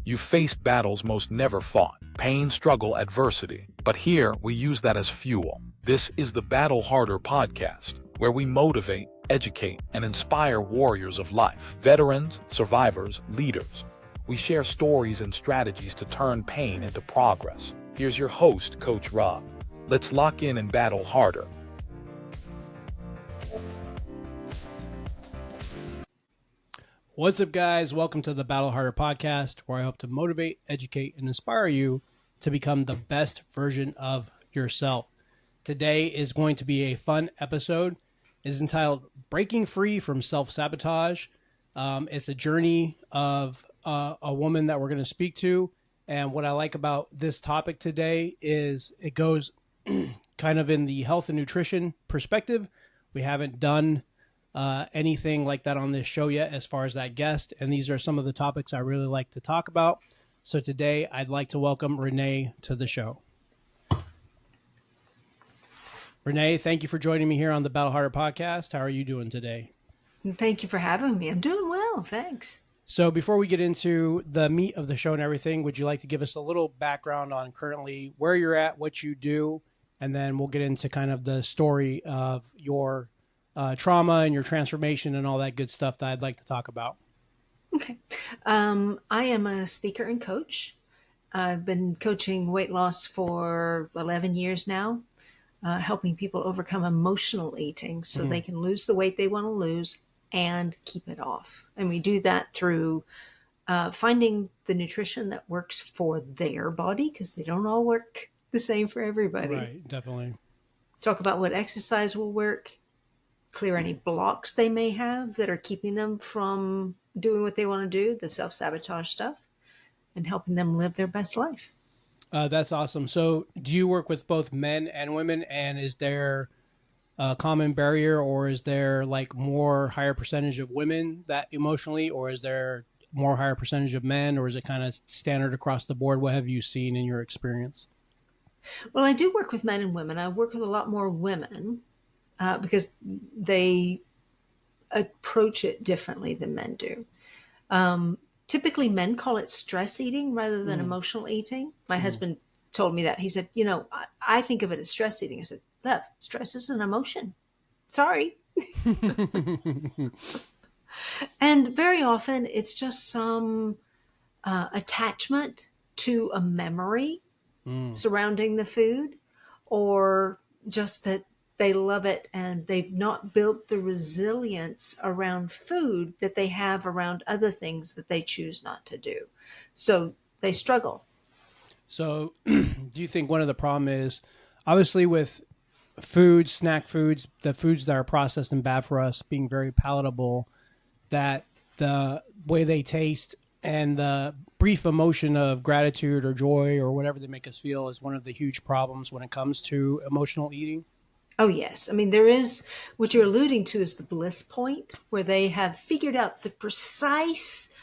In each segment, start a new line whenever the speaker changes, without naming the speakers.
You face battles most never fought, pain, struggle, adversity. But here, we use that as fuel. This is the Battle Harder podcast, where we motivate, educate, and inspire warriors of life, veterans, survivors, leaders. We share stories and strategies to turn pain into progress. Here's your host, Coach Rob. Let's lock in and battle harder.
What's up, guys? Welcome to the Battle Harder podcast, where I hope to motivate, educate, and inspire you to become the best version of yourself. Today is going to be a fun episode. It is entitled Breaking Free from Self-Sabotage. It's a journey of a woman that we're going to speak to. And what I like about this topic today is it goes kind of in the health and nutrition perspective. We haven't done anything like that on this show yet as far as that guest. And these are some of the topics I really like to talk about. So today I'd like to welcome Renee to the show. Renee, thank you for joining me here on the Battle Harder podcast. How are you doing today?
Thank you for having me. I'm doing well. Thanks.
So before we get into the meat of the show and everything, would you like to give us a little background on currently where you're at, what you do, and then we'll get into kind of the story of your trauma and your transformation and all that good stuff that I'd like to talk about.
Okay. I am a speaker and coach. I've been coaching weight loss for 11 years now, helping people overcome emotional eating so they can lose the weight they want to lose and keep it off. And we do that through finding the nutrition that works for their body, because they don't all work the same for everybody.
Right, definitely.
Talk about what exercise will work, clear any blocks they may have that are keeping them from doing what they want to do, the self-sabotage stuff, and helping them live their best life.
That's awesome. So do you work with both men and women, and is there a common barrier, or is there like more higher percentage of women that emotionally, or is there more higher percentage of men, or is it kind of standard across the board? What have you seen in your experience?
Well, I do work with men and women. I work with a lot more women because they approach it differently than men do. Typically, men call it stress eating rather than emotional eating. My husband told me that. He said, I think of it as stress eating. I said, love, stress is an emotion. Sorry. And very often it's just some attachment to a memory surrounding the food, or just that they love it and they've not built the resilience around food that they have around other things that they choose not to do. So they struggle.
So do you think one of the problem is, obviously with foods, snack foods, the foods that are processed and bad for us being very palatable, that the way they taste and the brief emotion of gratitude or joy or whatever they make us feel is one of the huge problems when it comes to emotional eating?
Oh, yes. I mean, there is, what you're alluding to is the bliss point, where they have figured out the precise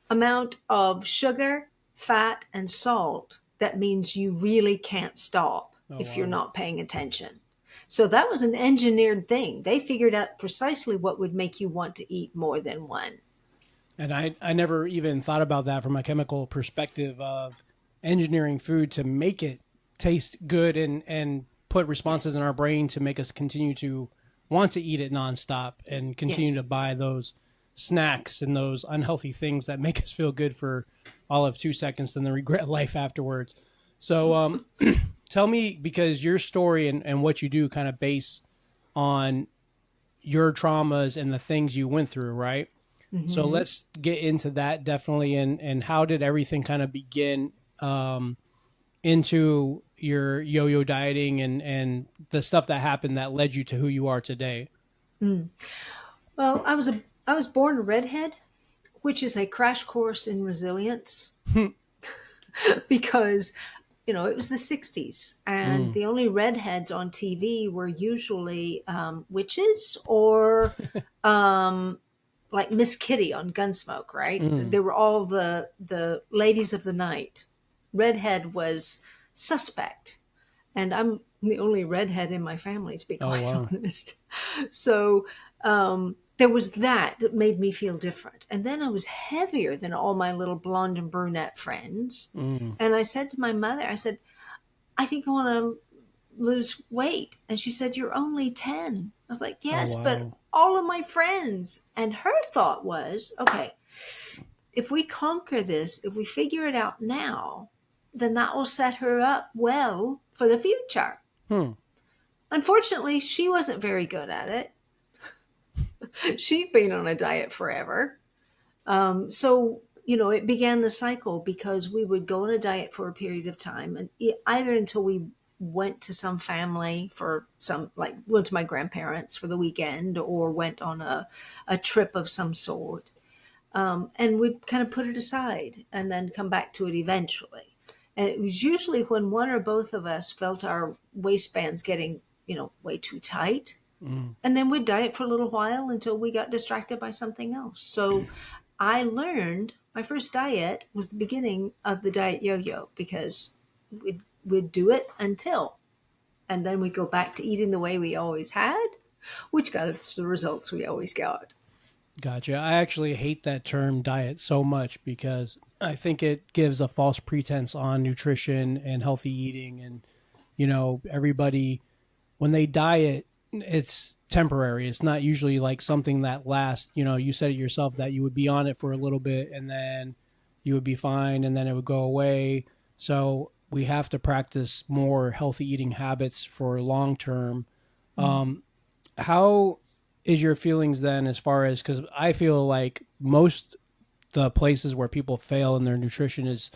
amount of sugar, fat, and salt that means you really can't stop if you're not paying attention. So that was an engineered thing. They figured out precisely what would make you want to eat more than one.
And I never even thought about that from a chemical perspective of engineering food to make it taste good and put responses in our brain to make us continue to want to eat it nonstop and continue to buy those snacks and those unhealthy things that make us feel good for all of 2 seconds and then regret life afterwards. So tell me, because your story and what you do kind of base on your traumas and the things you went through, right? Mm-hmm. So let's get into that definitely. And how did everything kind of begin into your yo-yo dieting and the stuff that happened that led you to who you are today?
Well, I was born a redhead, which is a crash course in resilience because, it was the 60s and the only redheads on TV were usually witches or like Miss Kitty on Gunsmoke, right? They were all the ladies of the night. Redhead was suspect. And I'm the only redhead in my family, to be quite honest. So there there was that made me feel different. And then I was heavier than all my little blonde and brunette friends.
Mm.
And I said to my mother, I said, I think I want to lose weight. And she said, you're only 10. I was like,
Oh,
yes, but
wow.
all of my friends. And her thought was, okay, if we conquer this, if we figure it out now, then that will set her up well for the future. Unfortunately, she wasn't very good at it. She'd been on a diet forever. So, it began the cycle because we would go on a diet for a period of time, and either until we went to some family for went to my grandparents for the weekend, or went on a trip of some sort. And we'd kind of put it aside and then come back to it eventually. And it was usually when one or both of us felt our waistbands getting, way too tight. And then we'd diet for a little while until we got distracted by something else. So I learned my first diet was the beginning of the diet yo-yo, because we'd do it until, and then we'd go back to eating the way we always had, which got us the results we always got.
Gotcha. I actually hate that term diet so much because I think it gives a false pretense on nutrition and healthy eating. And, everybody, when they diet, it's temporary. It's not usually like something that lasts. You said it yourself that you would be on it for a little bit and then you would be fine and then it would go away. So we have to practice more healthy eating habits for long term. How is your feelings then as far as, because I feel like most the places where people fail in their nutrition is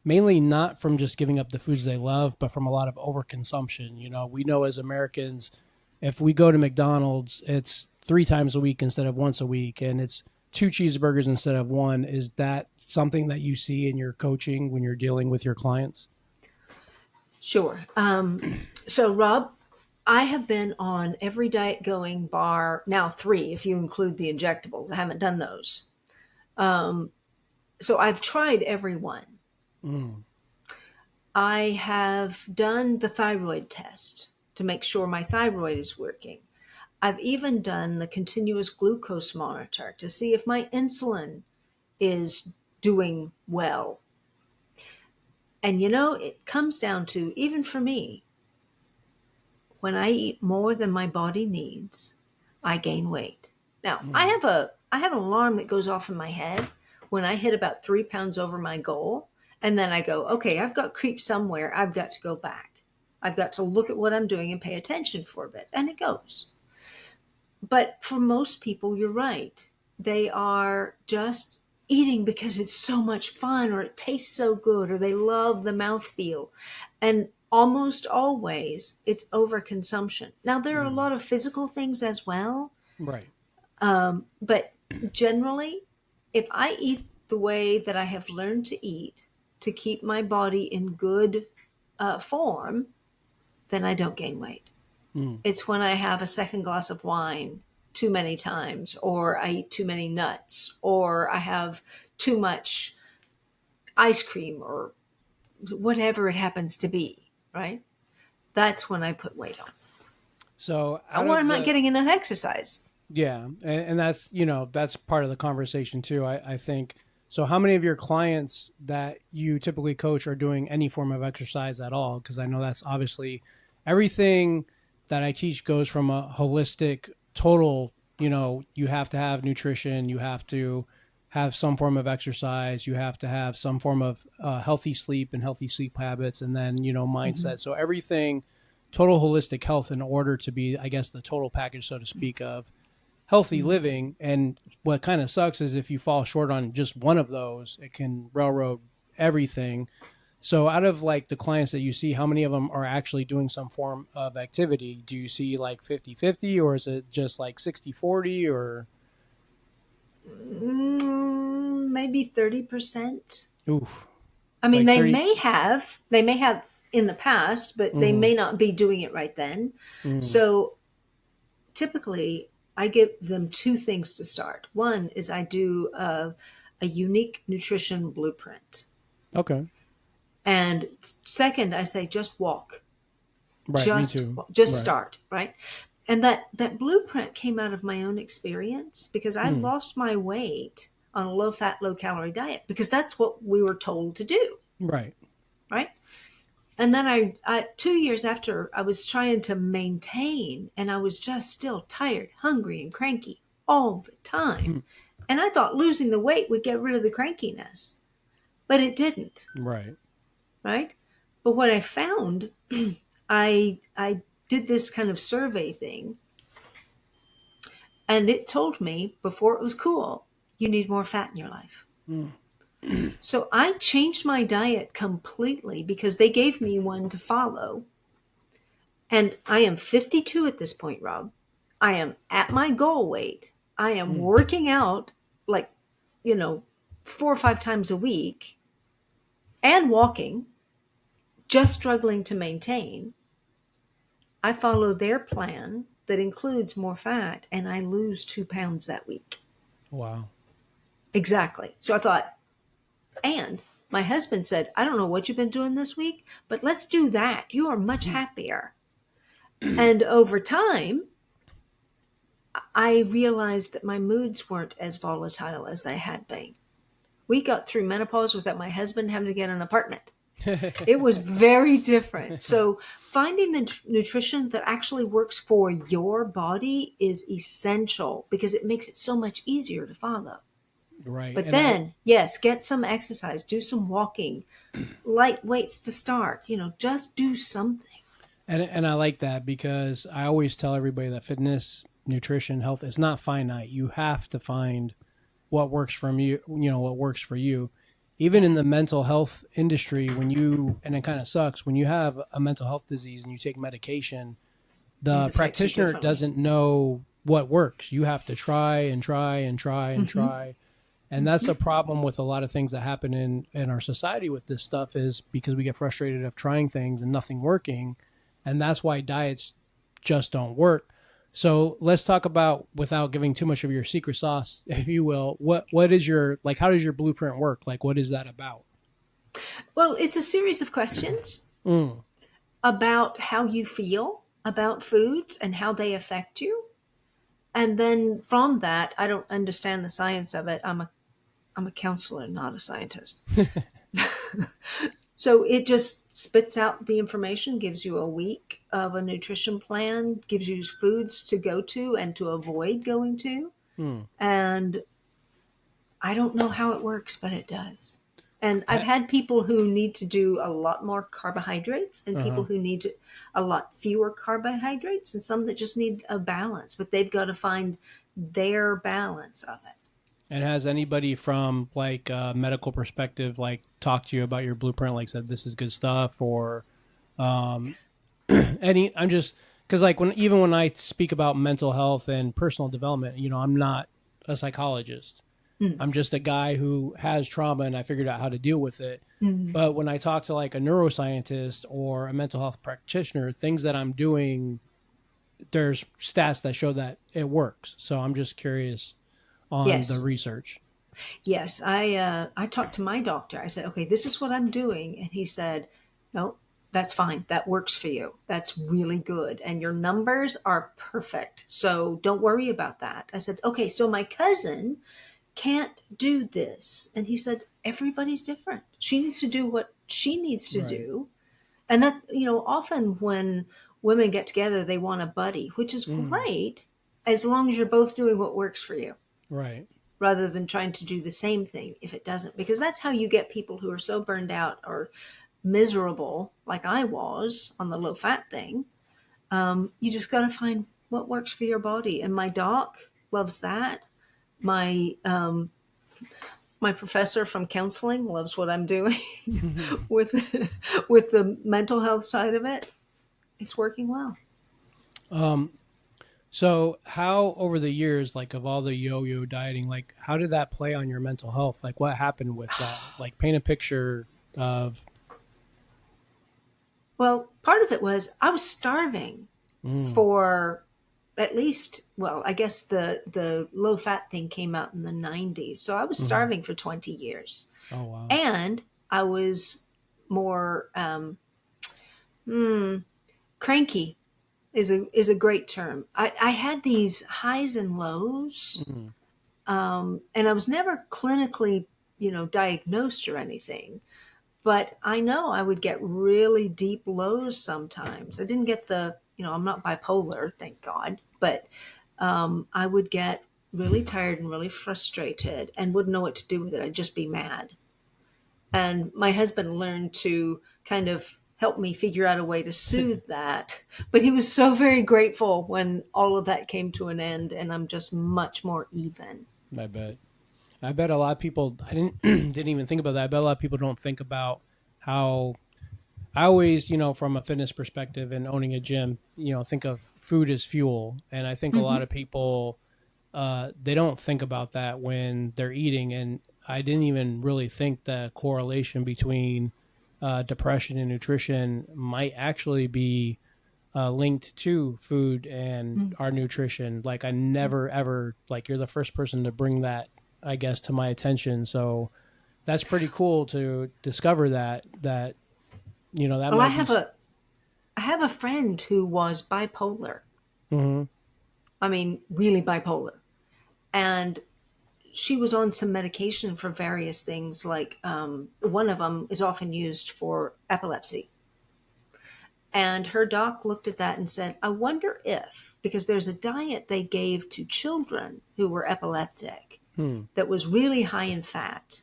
mainly not from just giving up the foods they love, but from a lot of overconsumption. We know as Americans, if we go to McDonald's, it's 3 times a week instead of once a week, and it's 2 cheeseburgers instead of 1. Is that something that you see in your coaching when you're dealing with your clients?
Sure. So, Rob, I have been on every diet going bar, now 3, if you include the injectables. I haven't done those. So I've tried every one. I have done the thyroid test to make sure my thyroid is working. I've even done the continuous glucose monitor to see if my insulin is doing well. And it comes down to, even for me, when I eat more than my body needs, I gain weight. Now, I have an alarm that goes off in my head when I hit about 3 pounds over my goal. And then I go, okay, I've got creep somewhere. I've got to go back. I've got to look at what I'm doing and pay attention for a bit. And it goes. But for most people, you're right. They are just eating because it's so much fun, or it tastes so good, or they love the mouthfeel. And almost always it's overconsumption. Now, there are a lot of physical things as well.
Right.
But generally, if I eat the way that I have learned to eat to keep my body in good form, then I don't gain weight. It's when I have a second glass of wine too many times, or I eat too many nuts, or I have too much ice cream, or whatever it happens to be, right? That's when I put weight on.
So,
or I'm not getting enough exercise.
Yeah. And that's, that's part of the conversation too. I think. So how many of your clients that you typically coach are doing any form of exercise at all? Because I know that's obviously everything that I teach goes from a holistic total, you have to have nutrition, you have to have some form of exercise, you have to have some form of healthy sleep and healthy sleep habits, and then, mindset. So everything, total holistic health in order to be, I guess, the total package, so to speak, of healthy living. And what kind of sucks is if you fall short on just one of those, it can railroad everything. So out of like the clients that you see, how many of them are actually doing some form of activity? Do you see like 50-50, or is it just like 60-40, or?
Maybe 30%.
Oof.
I mean,
like
they may have in the past, but they may not be doing it right then. So typically I give them 2 things to start. One is I do a unique nutrition blueprint.
Okay.
And second, I say, just walk.
Right.
Just
me too.
just
Right.
start, right? And that blueprint came out of my own experience because I
Hmm.
lost my weight on a low fat, low calorie diet because that's what we were told to do.
Right.
Right. And then I 2 years after, I was trying to maintain, and I was just still tired, hungry, and cranky all the time.
Hmm.
And I thought losing the weight would get rid of the crankiness, but it didn't.
Right.
Right. But what I found, I did this kind of survey thing, and it told me before it was cool, you need more fat in your life.
Hmm.
So I changed my diet completely because they gave me one to follow. And I am 52 at this point, Rob. I am at my goal weight. I am working out like, 4 or 5 times a week and walking, just struggling to maintain. I follow their plan that includes more fat, and I lose 2 pounds that week.
Wow.
Exactly. So I thought, and my husband said, I don't know what you've been doing this week, but let's do that. You are much happier. And over time, I realized that my moods weren't as volatile as they had been. We got through menopause without my husband having to get an apartment. It was very different. So finding the nutrition that actually works for your body is essential because it makes it so much easier to follow.
Right.
But
And
then, yes, get some exercise, do some walking, light weights to start, just do something.
and I like that because I always tell everybody that fitness, nutrition, health is not finite. You have to find what works from you, what works for you. Even in the mental health industry, and it kind of sucks, when you have a mental health disease and you take medication, the
It affects you
practitioner
differently.
doesn't know what works. You have to try and try and try and try. And that's a problem with a lot of things that happen in our society with this stuff is because we get frustrated of trying things and nothing working. And that's why diets just don't work. So let's talk about, without giving too much of your secret sauce, if you will, what is your, like, how does your blueprint work? Like, what is that about?
Well, it's a series of questions
Mm.
about how you feel about foods and how they affect you. And then from that, I don't understand the science of it. I'm a counselor, not a scientist. So it just spits out the information, gives you a week of a nutrition plan, gives you foods to go to and to avoid going to.
Mm.
And I don't know how it works, but it does. And I've
Ha-
had people who need to do a lot more carbohydrates and people
Uh-huh.
who need a lot fewer carbohydrates and some that just need a balance, but they've got to find their balance of it.
And has anybody from like a medical perspective, like talked to you about your blueprint, like said, this is good stuff, or um, I'm just, because like even when I speak about mental health and personal development, I'm not a psychologist.
Mm.
I'm just a guy who has trauma and I figured out how to deal with it.
Mm.
But when I talk to like a neuroscientist or a mental health practitioner, things that I'm doing, there's stats that show that it works. So I'm just curious on
Yes.
the research.
Yes, I talked to my doctor. I said, "Okay, this is what I'm doing," and he said, "No, that's fine. That works for you. That's really good, and your numbers are perfect. So don't worry about that." I said, "Okay, so my cousin can't do this," and he said, "Everybody's different. She needs to do what she needs to
Right.
do," and that often when women get together, they want a buddy, which is great as long as you're both doing what works for you,
Right.
rather than trying to do the same thing if it doesn't, because that's how you get people who are so burned out or miserable like I was on the low fat thing. You just got to find what works for your body, and my doc loves that. My professor from counseling loves what I'm doing with with the mental health side of it. It's working well.
Um, so how over the years, like of all the yo-yo dieting, like how did that play on your mental health? Like what happened with that? Like paint a picture of.
Well, part of it was I was starving for at least, well, I guess the low fat thing came out in the 90s. So I was starving for 20 years.
Oh wow.
And I was more cranky is a great term. I had these highs and lows,
Mm.
and I was never clinically, diagnosed or anything. But I know I would get really deep lows sometimes. I didn't get I'm not bipolar, thank God, but I would get really tired and really frustrated and wouldn't know what to do with it. I'd just be mad. And my husband learned to kind of help me figure out a way to soothe that. But he was so very grateful when all of that came to an end, and I'm just much more even.
I bet. I bet a lot of people. I didn't didn't even think about that. I bet a lot of people don't think about how. I always, from a fitness perspective and owning a gym, think of food as fuel, and I think a lot
Mm-hmm.
of people they don't think about that when they're eating. And I didn't even really think the correlation between depression and nutrition might actually be linked to food and our nutrition. Like I never ever like you're the first person to bring that, I guess, to my attention. So that's pretty cool to discover that that
Well,
might be.
I have a friend who was bipolar.
Mm-hmm.
I mean, really bipolar. And she was on some medication for various things. Like one of them is often used for epilepsy. And her doc looked at that and said, I wonder if, because there's a diet they gave to children who were epileptic
Hmm.
that was really high in fat,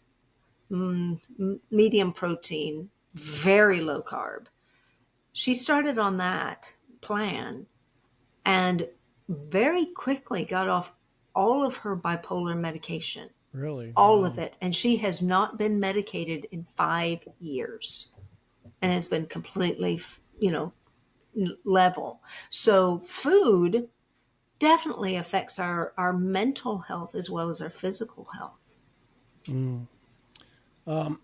medium protein, very low carb. She started on that plan and very quickly got off all of her bipolar medication,
Really?
all of
Wow.
it. And she has not been medicated in 5 years and has been completely, level. So food definitely affects our mental health as well as our physical health.
Mm. Um,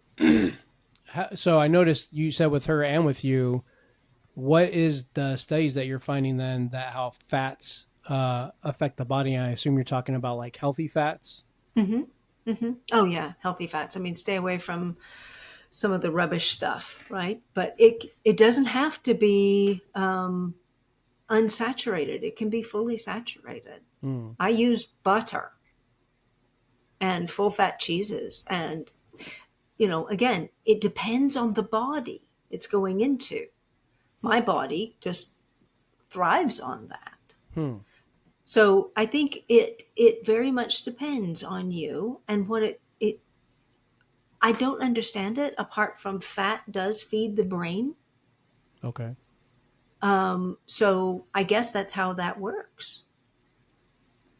so I noticed you said with her and with you, what is the studies that you're finding then that how fats affect the body? And I assume you're talking about like healthy fats.
Mm-hmm. Mm-hmm. Oh yeah, healthy fats. I mean, stay away from some of the rubbish stuff, right? But it doesn't have to be unsaturated. It can be fully saturated.
Mm.
I use butter and full fat cheeses, and again, it depends on the body it's going into. My body just thrives on that.
Hmm.
So I think it very much depends on you and what it I don't understand it apart from fat does feed the brain.
Okay.
So I guess that's how that works.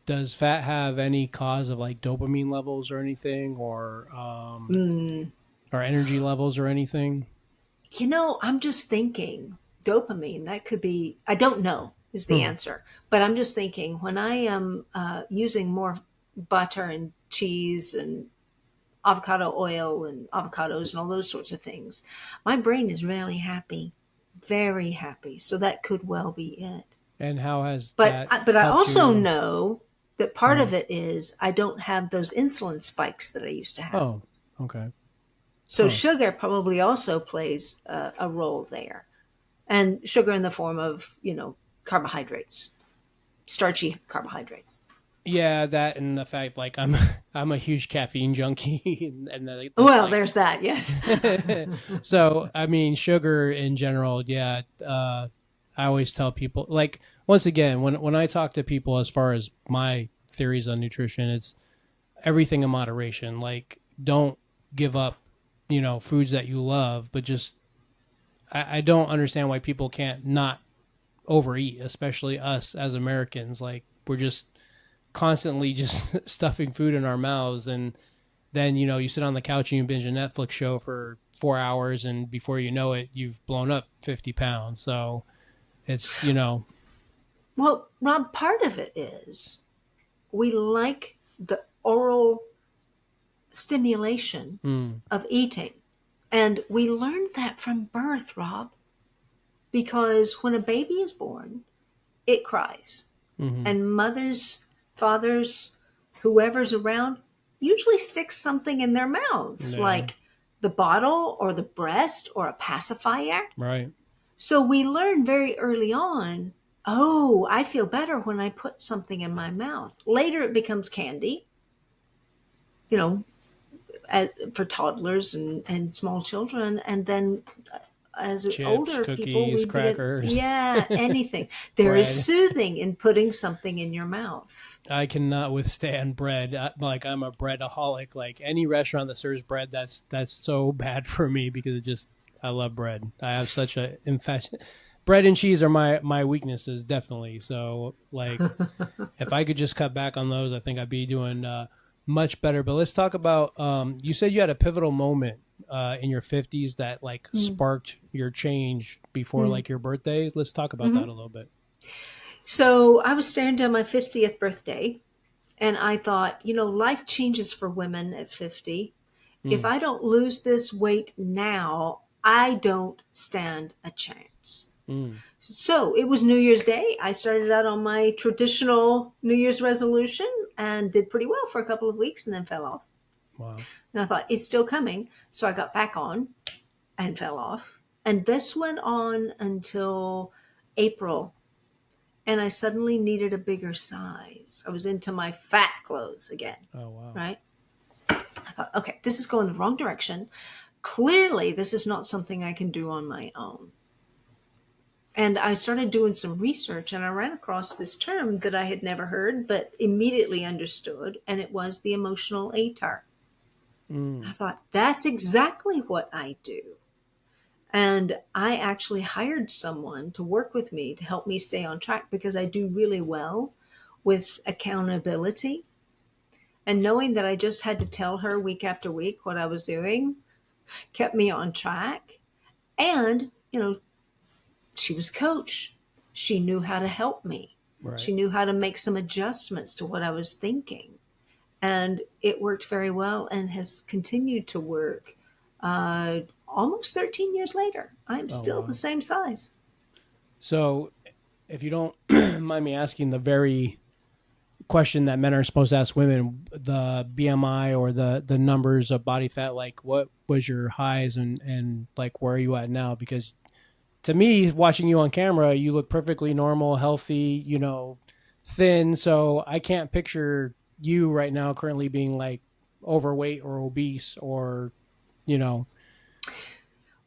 Does fat have any cause of like dopamine levels or anything,
Mm,
or energy levels or anything?
I'm just thinking dopamine, that could be, I don't know is the
Hmm.
answer. But I'm just thinking when I am using more butter and cheese and avocado oil and avocados and all those sorts of things, my brain is really happy, very happy. So that could well be it.
And how has
But
that
I
helped
also
you?
know that part
Uh,
of it is I don't have those insulin spikes that I used to have.
oh, okay.
So
Huh.
sugar probably also plays a role there, and sugar in the form of carbohydrates, starchy carbohydrates.
Yeah, that and the fact like I'm a huge caffeine junkie, and that's
Well,
like
there's that. Yes.
so. I mean, sugar in general. Yeah, I always tell people like once again when I talk to people as far as my theories on nutrition, it's everything in moderation. Like, don't give up, foods that you love, but just I don't understand why people can't not overeat, especially us as Americans. Like, we're just constantly just stuffing food in our mouths, and then you sit on the couch and you binge a Netflix show for 4 hours, and before you know it, you've blown up 50 pounds. So it's
Well, Rob, part of it is we like the oral stimulation
mm,
of eating. And we learned that from birth, Rob, because when a baby is born, it cries.
hmm
And mothers, fathers, whoever's around usually sticks something in their mouths,
yeah,
like the bottle or the breast or a pacifier.
right,
So we learn very early on oh, I feel better when I put something in my mouth. Later, it becomes candy, you know, for toddlers and small children. And then as
Chips,
older people,
cookies,
we begin,
crackers,
yeah, anything. There is
bread.
soothing in putting something in your mouth.
I cannot withstand bread. Like I'm a breadaholic. Like any restaurant that serves bread, that's so bad for me because I love bread. I have such a infection. Bread and cheese are my weaknesses, definitely. So like, if I could just cut back on those, I think I'd be doing much better. But let's talk about. You said you had a pivotal moment in your 50s that like sparked your change before like your birthday. Let's talk about that a little bit.
So I was staring down my 50th birthday, and I thought, life changes for women at 50. If I don't lose this weight now, I don't stand a chance. So it was New Year's Day. I started out on my traditional New Year's resolution and did pretty well for a couple of weeks and then fell off.
Wow.
And I thought, it's still coming. So I got back on and fell off. And this went on until April. And I suddenly needed a bigger size. I was into my fat clothes again.
Oh, wow.
Right? I thought, okay, this is going the wrong direction. Clearly, this is not something I can do on my own. And I started doing some research, and I ran across this term that I had never heard, but immediately understood, and it was the emotional ATAR. I thought, that's exactly what I do. And I actually hired someone to work with me to help me stay on track because I do really well with accountability. And knowing that I just had to tell her week after week what I was doing kept me on track. And, she was a coach. She knew how to help me.
Right.
She knew how to make some adjustments to what I was thinking. And it worked very well and has continued to work almost 13 years later. I'm still the same size.
So if you don't mind me asking the very question that men are supposed to ask women, the BMI or the numbers of body fat, like what was your highs and like where are you at now? Because to me, watching you on camera, you look perfectly normal, healthy, thin. So I can't picture you right now currently being like overweight or obese or,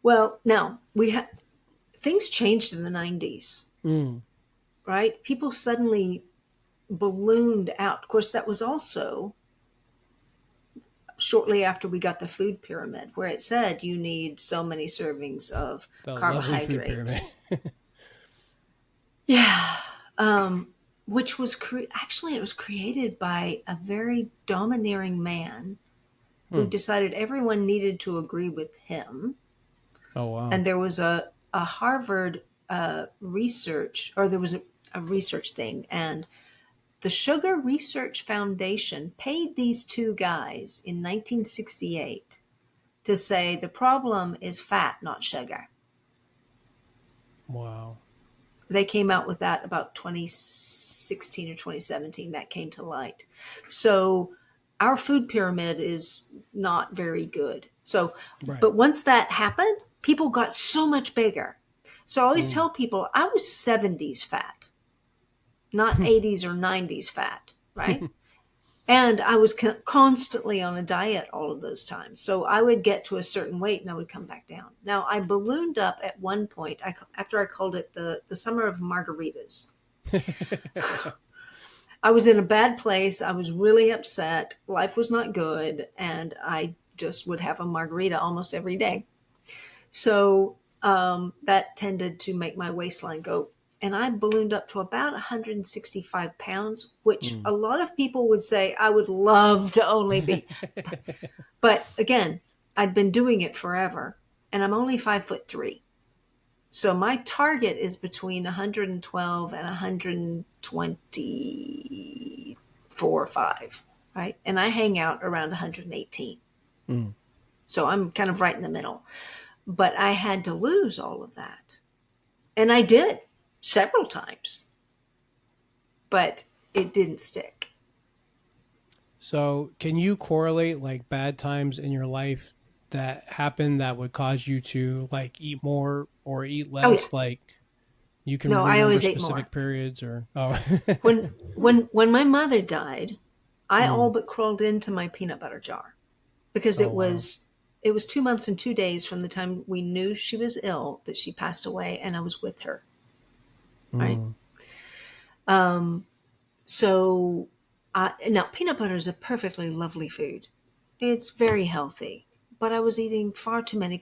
Well, now things changed in the 90s, right? People suddenly ballooned out. Of course, that was also shortly after we got the food pyramid, where it said you need so many servings of
the
carbohydrates. Yeah. Which was actually it was created by a very domineering man who decided everyone needed to agree with him.
Oh, wow.
And there was a Harvard research, or there was a research thing, and the Sugar Research Foundation paid these two guys in 1968 to say the problem is fat, not sugar.
Wow.
They came out with that about 2016 or 2017. That came to light. So our food pyramid is not very good. So, But once that happened, people got so much bigger. So I always tell people I was 70s fat, not 80s or 90s fat, right? And I was constantly on a diet all of those times. So I would get to a certain weight and I would come back down. Now, I ballooned up at one point after I called it the summer of margaritas. I was in a bad place. I was really upset. Life was not good. And I just would have a margarita almost every day. So that tended to make my waistline go. And I ballooned up to about 165 pounds, which a lot of people would say I would love to only be. But again, I'd been doing it forever, and I'm only 5'3". So my target is between 112 and 124 or 5, right? And I hang out around 118. So I'm kind of right in the middle. But I had to lose all of that. And I did several times. But it didn't stick.
So can you correlate like bad times in your life that happen that would cause you to like eat more or eat less?
Oh, yeah.
Like, You can
No, I
remember
always ate
specific
more.
periods or oh.
When my mother died, I all
Mm.
but crawled into my peanut butter jar because
Oh wow.
it was 2 months and 2 days from the time we knew she was ill that she passed away, and I was with her. Right.
Mm.
Um, so now peanut butter is a perfectly lovely food. It's very healthy, but I was eating far too much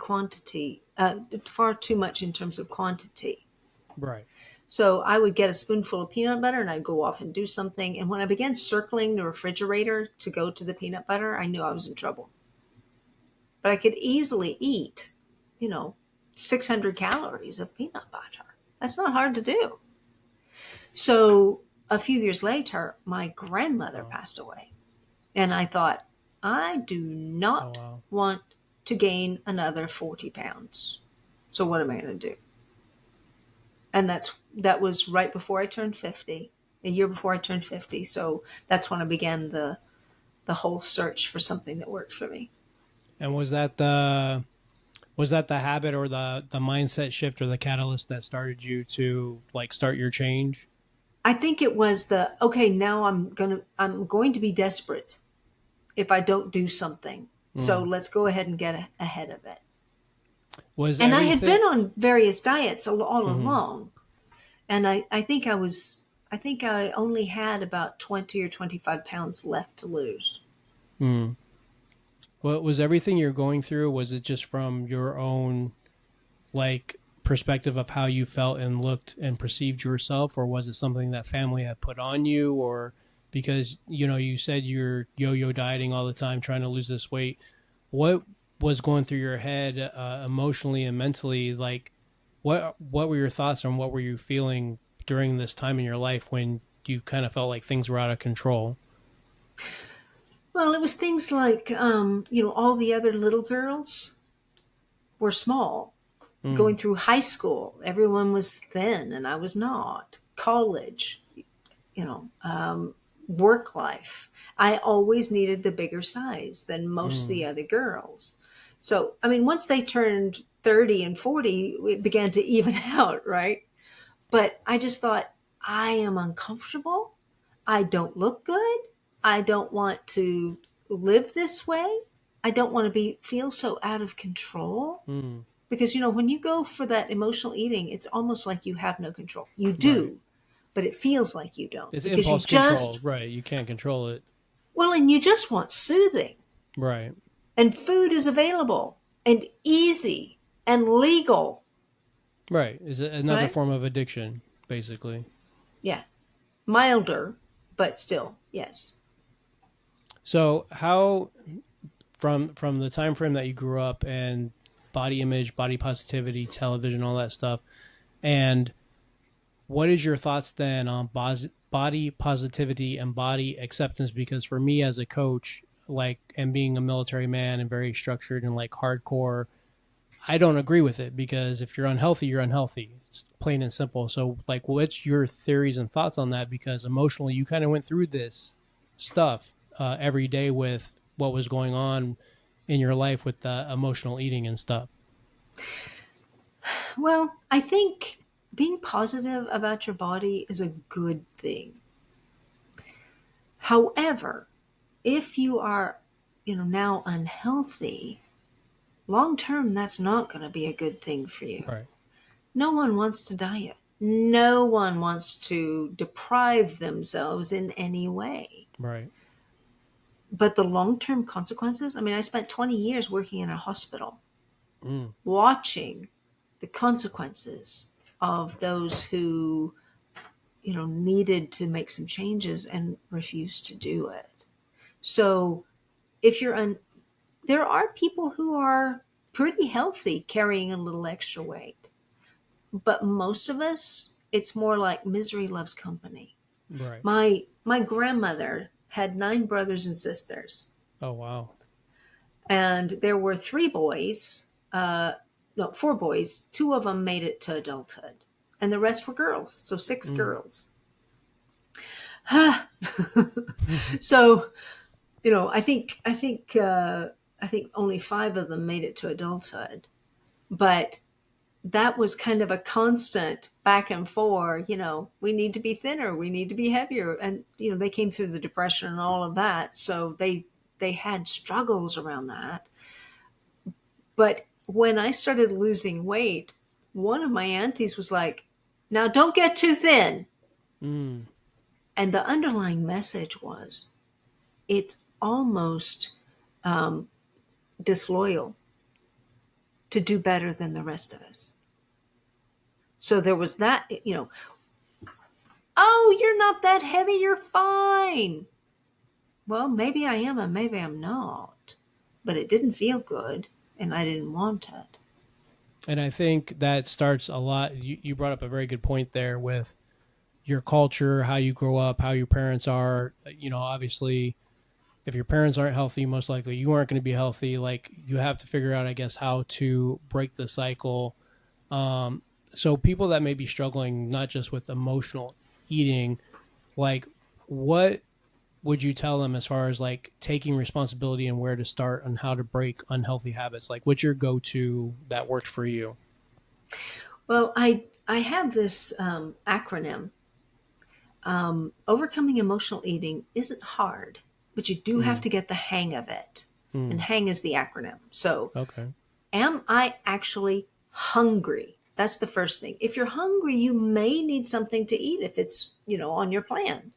in terms of quantity.
Right.
So I would get a spoonful of peanut butter and I'd go off and do something. And when I began circling the refrigerator to go to the peanut butter, I knew I was in trouble. But I could easily eat, you know, 600 calories of peanut butter. That's not hard to do. So a few years later, my grandmother
Wow.
passed away. And I thought, I do
Oh
not
wow.
want to gain another 40 pounds. So what am I going to do? And that was right before I turned 50, a year before I turned 50. So that's when I began the whole search for something that worked for me.
And was that the habit or the mindset shift or the catalyst that started you to like start your change?
I think it was okay, now I'm going to be desperate if I don't do something. So
Mm.
let's go ahead and get ahead of it.
Was
And I had been
everything
on various diets all
Mhm.
along. And I think I only had about 20 or 25 pounds left to lose.
Mm. Well, was everything you're going through, was it just from your own like perspective of how you felt and looked and perceived yourself, or was it something that family had put on you, or because you said you're yo-yo dieting all the time trying to lose this weight? What was going through your head emotionally and mentally? Like what were your thoughts and what were you feeling during this time in your life when you kind of felt like things were out of control?
Well, it was things like, all the other little girls were small.
Mm,
Going through high school, everyone was thin and I was not. College, work life. I always needed the bigger size than most of the
mm,
other girls. So, I mean, once they turned 30 and 40, it began to even out, right? But I just thought, I am uncomfortable. I don't look good. I don't want to live this way. I don't want to feel so out of control.
mm.
Because, when you go for that emotional eating, it's almost like you have no control. You
Right.
do, but it feels like you don't
It's
because
impulse control, right? You can't control it.
and you just want soothing.
Right.
And food is available and easy and legal,
Right. Is it another
right?
form of addiction, basically?
Yeah. Milder, but still, yes.
So how from the time frame that you grew up and body image, body positivity, television, all that stuff, and what is your thoughts then on body positivity and body acceptance? Because for me as a coach, like, and being a military man and very structured and like hardcore, I don't agree with it because if you're unhealthy, you're unhealthy. It's plain and simple. So, like, what's your theories and thoughts on that? Because emotionally, you kind of went through this stuff every day with what was going on in your life with the emotional eating and stuff.
Well, I think being positive about your body is a good thing. However, if you are, now unhealthy, long term, that's not going to be a good thing for you.
Right.
No one wants to diet. No one wants to deprive themselves in any way.
Right.
But the long term consequences, I mean, I spent 20 years working in a hospital
Mm,
watching the consequences of those who, needed to make some changes and refused to do it. So if there are people who are pretty healthy carrying a little extra weight. But most of us, it's more like misery loves company.
right.
My grandmother had 9 brothers and sisters,
Oh, wow.
and there were 3 boys. No, 4 boys. 2 of them made it to adulthood, and the rest were girls. So 6
Mm.
girls. So I think only 5 of them made it to adulthood, but that was kind of a constant back and forth. We need to be thinner, we need to be heavier. And, they came through the depression and all of that. So they had struggles around that. But when I started losing weight, one of my aunties was like, now don't get too thin.
Mm.
And the underlying message was, it's almost disloyal to do better than the rest of us. So there was that, oh, you're not that heavy, you're fine. Well, maybe I am and maybe I'm not. But it didn't feel good and I didn't want it.
And I think that starts a lot. You brought up a very good point there with your culture, how you grow up, how your parents are. Obviously, if your parents aren't healthy, most likely you aren't going to be healthy. Like, you have to figure out, I guess, how to break the cycle. So people that may be struggling, not just with emotional eating, like, what would you tell them as far as like taking responsibility and where to start on how to break unhealthy habits? Like, what's your go-to that worked for you?
Well, I have this acronym. Overcoming emotional eating isn't hard, but you do have
Mm.
to get the hang of it. And
Mm.
hang is the acronym. So,
Okay.
am I actually hungry? That's the first thing. If you're hungry, you may need something to eat if it's, on your plan.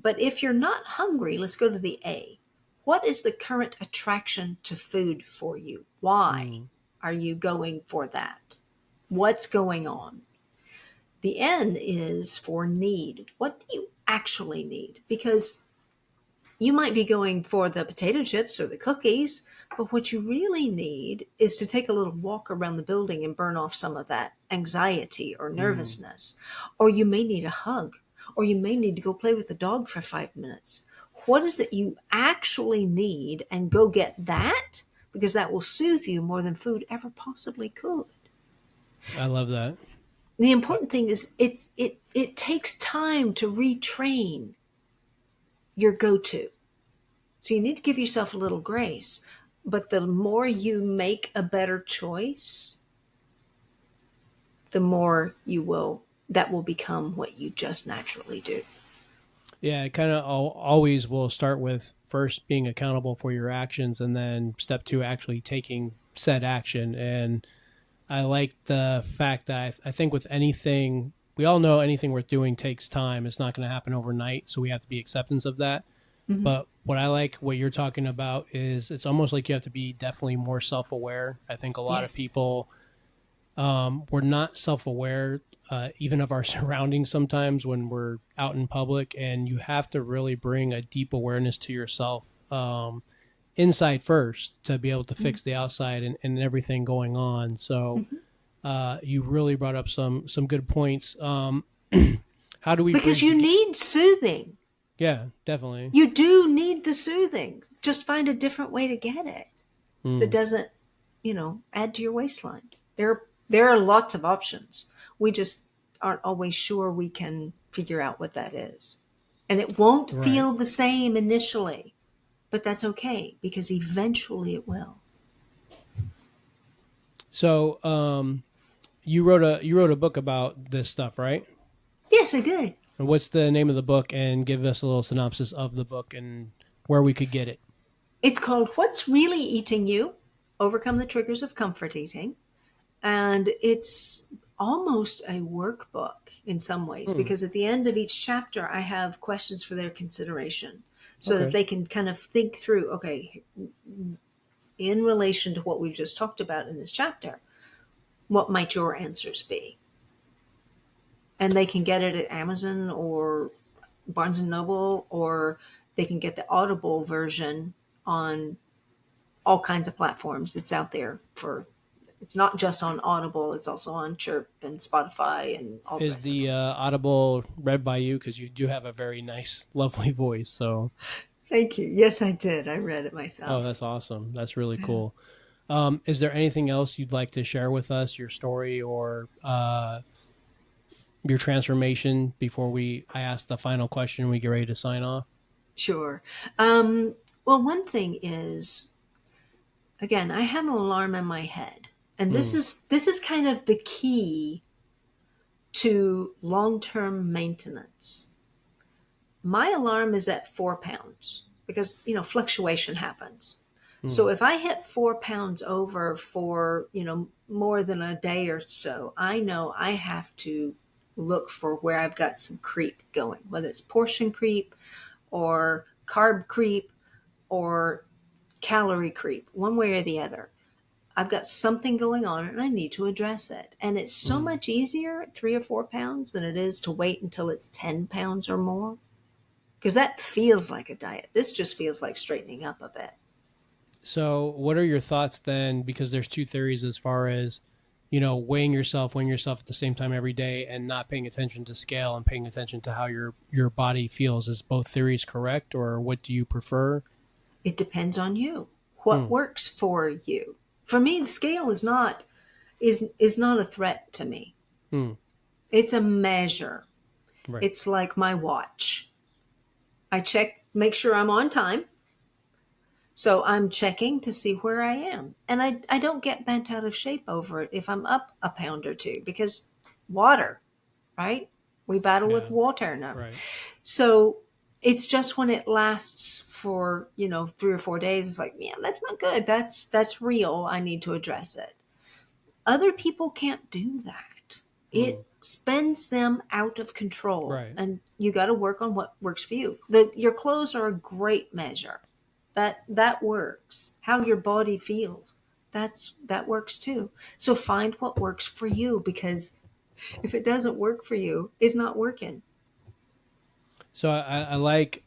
But if you're not hungry, let's go to the A. What is the current attraction to food for you? Why
Mm.
are you going for that? What's going on? The N is for need. What do you actually need? Because you might be going for the potato chips or the cookies, but what you really need is to take a little walk around the building and burn off some of that anxiety or
Mm.
nervousness. Or you may need a hug, or you may need to go play with the dog for 5 minutes. What is it you actually need, and go get that, because that will soothe you more than food ever possibly could.
I love that.
The important thing is it takes time to retrain your go-to. So you need to give yourself a little grace. But the more you make a better choice, the more that will become what you just naturally do.
Yeah, it kind of always will start with first being accountable for your actions, and then step two, actually taking said action. And I like the fact that I think with anything, we all know anything worth doing takes time. It's not going to happen overnight. So we have to be acceptance of that.
Mm-hmm.
But what I like, what you're talking about, is it's almost like you have to be definitely more self-aware. I think a lot of
Yes.
people, we're not self-aware even of our surroundings sometimes when we're out in public, and you have to really bring a deep awareness to yourself, inside first, to be able to fix the outside and everything going on. So
Mm-hmm.
you really brought up some good points. How do we
Because
bridge
you
the
need soothing.
yeah, definitely.
You do need the soothing. Just find a different way to get it that
Mm,
doesn't, add to your waistline. There are lots of options. We just aren't always sure we can figure out what that is. And it won't
right.
feel the same initially, but that's okay because eventually it will.
So you wrote a book about this stuff, right?
Yes, I did.
And what's the name of the book? And give us a little synopsis of the book and where we could get it.
It's called What's Really Eating You? Overcome the Triggers of Comfort Eating. And it's almost a workbook in some ways
Hmm.
because at the end of each chapter, I have questions for their consideration so that
Okay.
they can kind of think through, okay, in relation to what we've just talked about in this chapter, what might your answers be? And they can get it at Amazon or Barnes and Noble, or they can get the Audible version on all kinds of platforms. It's out there for, it's not just on Audible, it's also on Chirp and Spotify and all the
Is
rest of
the
them.
Audible read by you? Because you do have a very nice, lovely voice. So,
Thank you. Yes, I did. I read it
oh,
myself.
that's awesome. That's really
Yeah.
cool. Is there anything else you'd like to share with us, your story or your transformation, before I ask the final question and we get ready to sign off?
Sure. Well, one thing is, again, I have an alarm in my head. And this is kind of the key to long-term maintenance. My alarm is at 4 pounds because, fluctuation happens. So if I hit 4 pounds over for, more than a day or so, I know I have to look for where I've got some creep going, whether it's portion creep or carb creep or calorie creep, one way or the other. I've got something going on and I need to address it. And it's so much easier at 3 or 4 pounds than it is to wait until it's 10 pounds or more. Because that feels like a diet. This just feels like straightening up a bit.
So what are your thoughts then? Because there's two theories as far as, weighing yourself at the same time every day and not paying attention to scale and paying attention to how your body feels. Is both theories correct, or what do you prefer?
It depends on you. What works for you? For me, the scale is not a threat to me. It's a measure.
Right.
It's like my watch. I check, make sure I'm on time. So I'm checking to see where I am. And I don't get bent out of shape over it if I'm up a pound or two, because water, right? We battle with water now.
Right.
So it's just when it lasts for, 3 or 4 days, it's like, yeah, that's not good. That's real. I need to address it. Other people can't do that. It spins them out of control.
Right.
And you got to work on what works for you. Your clothes are a great measure. That works. How your body feels, that works too. So find what works for you, because if it doesn't work for you, it's not working.
So I like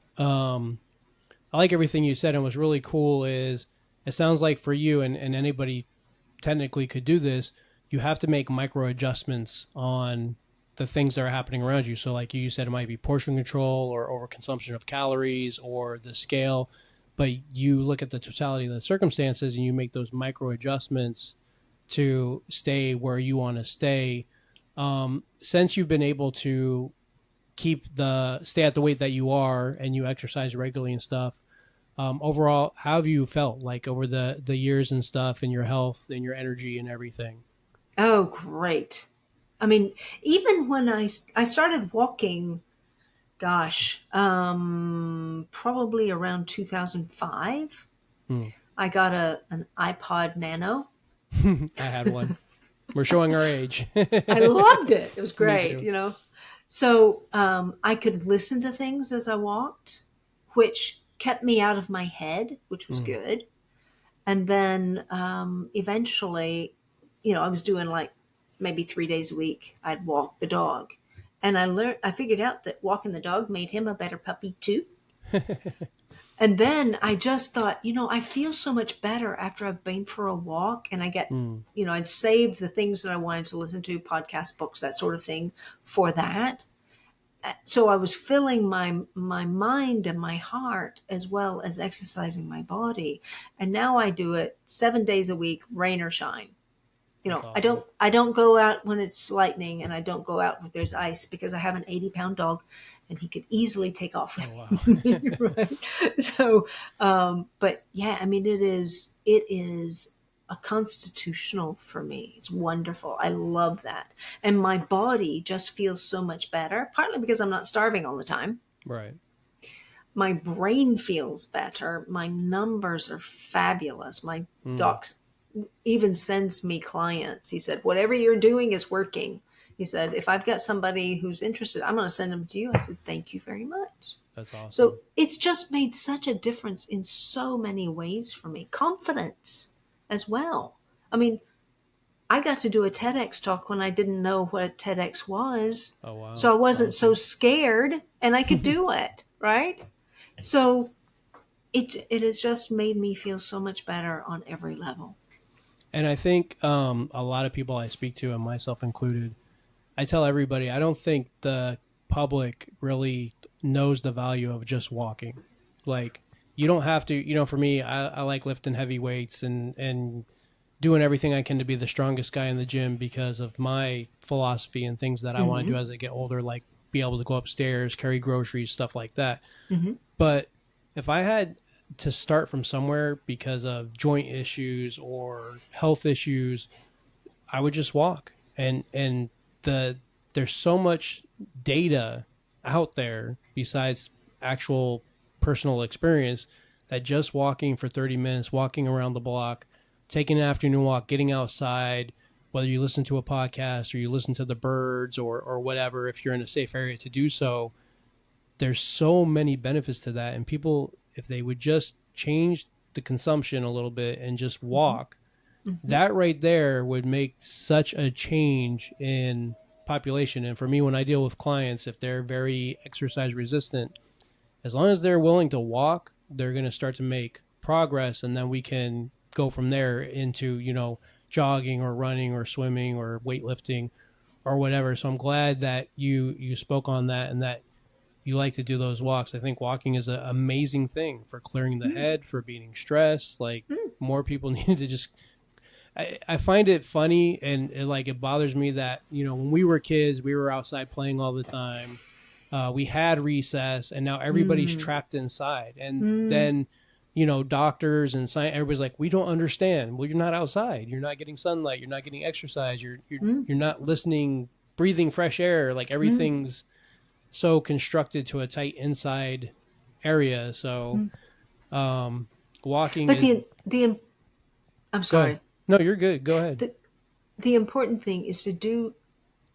everything you said, and what's really cool is it sounds like for you, and anybody technically could do this, you have to make micro adjustments on the things that are happening around you. So like you said, it might be portion control or overconsumption of calories or the scale, but you look at the totality of the circumstances and you make those micro adjustments to stay where you want to stay. Since you've been able to stay at the weight that you are and you exercise regularly and stuff, overall, how have you felt like over the years and stuff, and your health and your energy and everything?
Oh, great. I mean, even when I started walking, gosh, probably around 2005, I got an iPod Nano.
I had one. We're showing our age.
I loved it. It was great, So I could listen to things as I walked, which kept me out of my head, which was good. And then eventually, I was doing like maybe 3 days a week, I'd walk the dog. And I figured out that walking the dog made him a better puppy too. And then I just thought, I feel so much better after I've been for a walk, and I get, I'd saved the things that I wanted to listen to, podcasts, books, that sort of thing for that. So I was filling my mind and my heart as well as exercising my body. And now I do it 7 days a week, rain or shine. Awesome. I don't go out when it's lightning, and I don't go out when there's ice, because I have an 80-pound dog and he could easily take off with me. Right. So, but yeah, I mean, it is a constitutional for me. It's wonderful. I love that. And my body just feels so much better, partly because I'm not starving all the time.
Right.
My brain feels better. My numbers are fabulous. My doc even sends me clients. He said, whatever you're doing is working. He said, if I've got somebody who's interested, I'm going to send them to you. I said, thank you very much.
That's awesome.
So it's just made such a difference in so many ways for me. Confidence as well. I mean, I got to do a TEDx talk when I didn't know what a TEDx was.
Oh, wow.
So I wasn't so scared, and I could do it, right? So it has just made me feel so much better on every level.
And I think a lot of people I speak to, and myself included, I tell everybody, I don't think the public really knows the value of just walking. Like, you don't have to, for me, I like lifting heavy weights and doing everything I can to be the strongest guy in the gym because of my philosophy and things that I want to do as I get older, like be able to go upstairs, carry groceries, stuff like that. But if I had to start from somewhere because of joint issues or health issues, I would just walk. And there's so much data out there besides actual personal experience that just walking for 30 minutes, walking around the block, taking an afternoon walk, getting outside, whether you listen to a podcast or you listen to the birds or whatever, if you're in a safe area to do so, there's so many benefits to that. And people, if they would just change the consumption a little bit and just walk, that right there would make such a change in population. And for me, when I deal with clients, if they're very exercise resistant, as long as they're willing to walk, they're going to start to make progress. And then we can go from there into, you know, jogging or running or swimming or weightlifting or whatever. So I'm glad that you spoke on that and that you like to do those walks. I think walking is an amazing thing for clearing the head, for beating stress. Like more people need to just, I find it funny and it bothers me that, you know, when we were kids, we were outside playing all the time. We had recess and now everybody's trapped inside. And then, you know, doctors and science, everybody's like, we don't understand. Well, you're not outside. You're not getting sunlight. You're not getting exercise. You're not listening, breathing fresh air. Like everything's so constructed to a tight inside area. So, walking.
But I'm sorry.
No, you're good. Go ahead.
The important thing is to do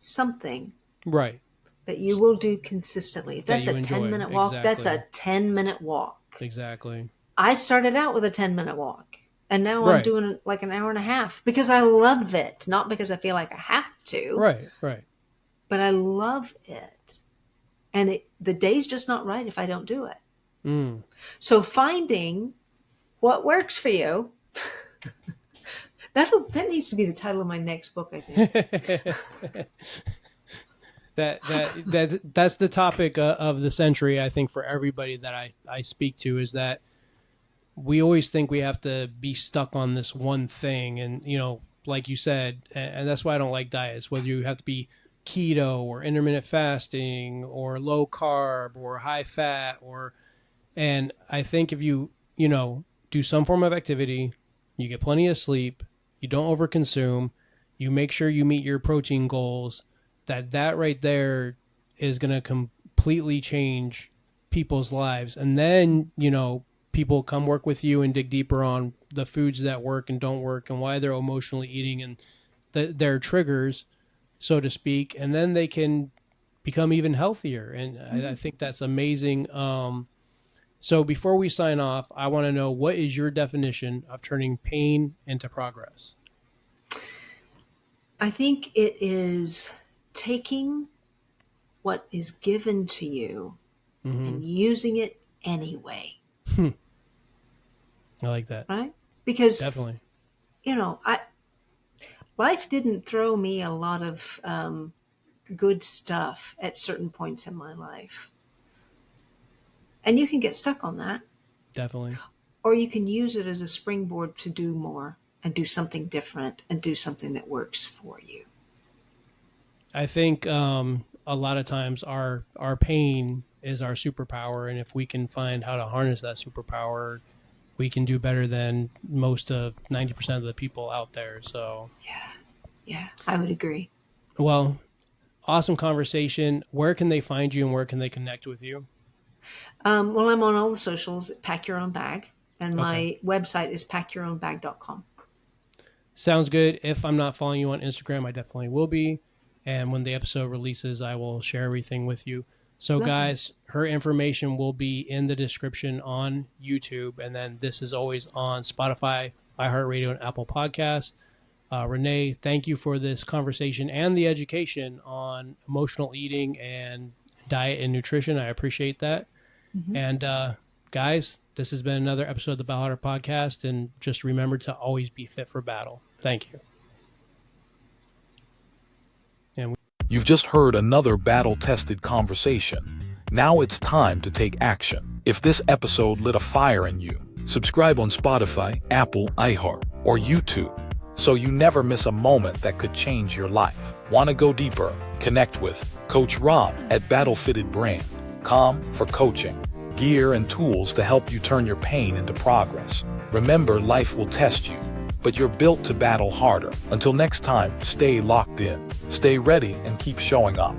something.
Right.
That you will do consistently. If that's a 10-minute walk,
exactly.
That's a 10-minute walk.
Exactly.
I started out with a 10-minute walk, and now I'm doing like an hour and a half because I love it, not because I feel like I have to.
Right.
But I love it. And the day's just not right if I don't do it. So finding what works for you, that needs to be the title of my next book, I think.
That's the topic of the century, I think, for everybody that I speak to, is that we always think we have to be stuck on this one thing. And, you know, like you said, and that's why I don't like diets, whether you have to be keto or intermittent fasting or low carb or high fat and I think if you know, do some form of activity, you get plenty of sleep, you don't overconsume, you make sure you meet your protein goals, that right there is going to completely change people's lives. And then, you know, people come work with you and dig deeper on the foods that work and don't work and why they're emotionally eating and their triggers, so to speak. And then they can become even healthier. And I think that's amazing. So before we sign off, I want to know, what is your definition of turning pain into progress?
I think it is taking what is given to you and using it anyway.
I like that.
Right? Because
definitely,
you know, life didn't throw me a lot of good stuff at certain points in my life. And you can get stuck on that. Definitely. Or you can use it as a springboard to do more and do something different and do something that works for you.
I think a lot of times our pain is our superpower. And if we can find how to harness that superpower, we can do better than most of 90% of the people out there. So yeah, I would agree. Well, awesome conversation. Where can they find you and where can they connect with you? Well, I'm on all the socials at Pack Your Own Bag, and my website is packyourownbag.com. Sounds good. If I'm not following you on Instagram, I definitely will be. And when the episode releases, I will share everything with you. So guys, her information will be in the description on YouTube. And then this is always on Spotify, iHeartRadio, and Apple Podcasts. Renee, thank you for this conversation and the education on emotional eating and diet and nutrition. I appreciate that. Mm-hmm. And guys, this has been another episode of the Battle Harder Podcast. And just remember to always be fit for battle. Thank you.
You've just heard another battle-tested conversation. Now it's time to take action. If this episode lit a fire in you, subscribe on Spotify, Apple, iHeart, or YouTube, so you never miss a moment that could change your life. Want to go deeper? Connect with Coach Rob at Battlefitted Brand. Com for coaching, gear and tools to help you turn your pain into progress. Remember, life will test you, but you're built to battle harder. Until next time, stay locked in, stay ready, and keep showing up.